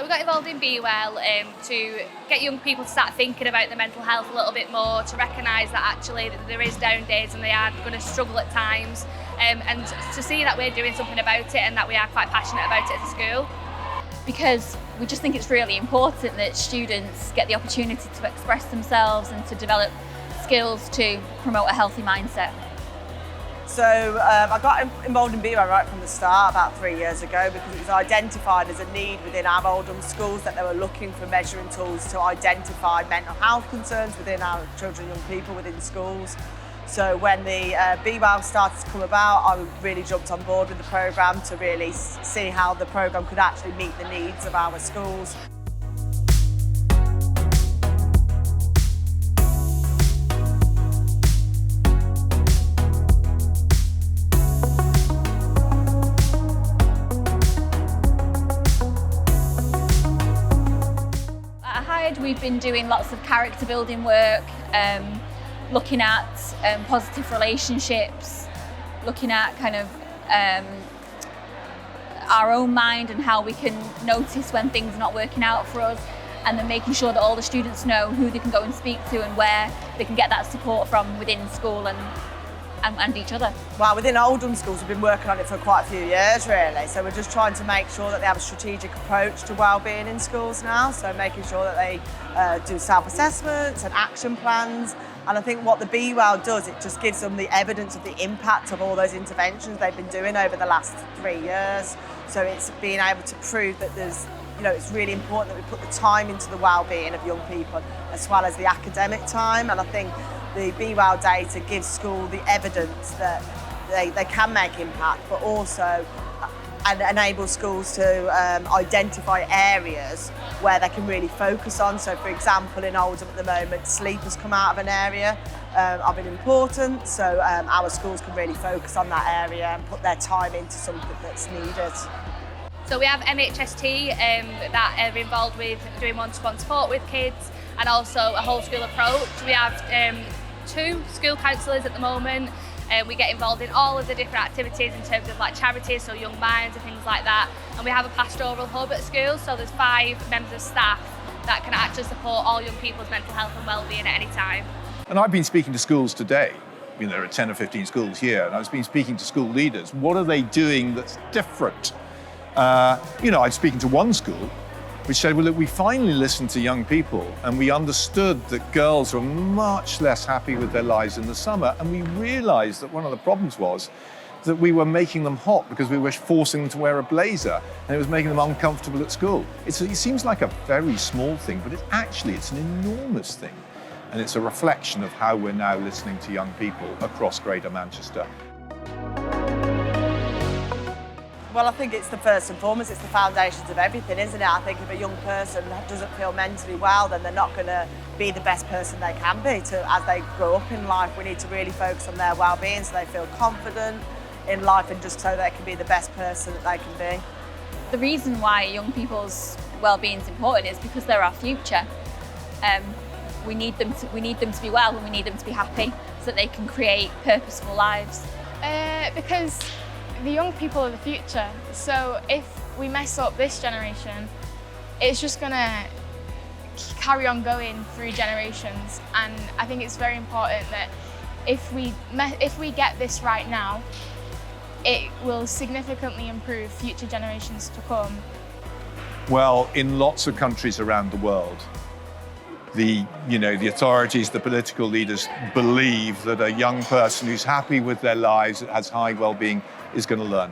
So we got involved in Be Well to get young people to start thinking about their mental health a little bit more, to recognise that actually that there is down days and they are going to struggle at times, and to see that we're doing something about it and that we are quite passionate about it as a school. Because we just think it's really important that students get the opportunity to express themselves and to develop skills to promote a healthy mindset. So I got involved in Be Well right from the start about 3 years ago because it was identified as a need within our Oldham schools that they were looking for measuring tools to identify mental health concerns within our children and young people within schools. So when the Be Well started to come about, I really jumped on board with the programme to really see how the programme could actually meet the needs of our schools. At Hired, we've been doing lots of character building work, looking at positive relationships, looking at kind of our own mind and how we can notice when things are not working out for us, and then making sure that all the students know who they can go and speak to and where they can get that support from within school and each other. Well, within Oldham schools, we've been working on it for quite a few years, really. So we're just trying to make sure that they have a strategic approach to wellbeing in schools now. So making sure that they do self-assessments and action plans. And I think what the Be Well does, it just gives them the evidence of the impact of all those interventions they've been doing over the last 3 years. So it's being able to prove that there's, it's really important that we put the time into the well-being of young people as well as the academic time. And I think the Be Well data gives school the evidence that they can make impact, but also and enable schools to identify areas where they can really focus on. So, for example, in Oldham at the moment, sleep has come out of an area of an importance. So our schools can really focus on that area and put their time into something that's needed. So we have MHST that are involved with doing one-to-one support with kids, and also a whole school approach. We have 2 school counsellors at the moment. We get involved in all of the different activities in terms of like charities, so Young Minds and things like that. And we have a pastoral hub at school, so there's 5 members of staff that can actually support all young people's mental health and well-being at any time. And I've been speaking to schools today. There are 10 or 15 schools here, and I've been speaking to school leaders. What are they doing that's different? I'm speaking to one school which said, well, look, we finally listened to young people and we understood that girls were much less happy with their lives in the summer. And we realized that one of the problems was that we were making them hot because we were forcing them to wear a blazer and it was making them uncomfortable at school. It seems like a very small thing, but it's an enormous thing. And it's a reflection of how we're now listening to young people across Greater Manchester. Well, I think it's the first and foremost, it's the foundations of everything, isn't it? I think if a young person doesn't feel mentally well, then they're not going to be the best person they can be as they grow up in life. We need to really focus on their well-being so they feel confident in life and just so they can be the best person that they can be. The reason why young people's well-being is important is because they're our future. We need them to be well and we need them to be happy so that they can create purposeful lives. Because the young people are the future, so if we mess up this generation, it's just going to carry on going through generations. And I think it's very important that if we get this right now, it will significantly improve future generations to come. Well, in lots of countries around the world, the authorities, the political leaders believe that a young person who's happy with their lives, that has high well-being, is going to learn.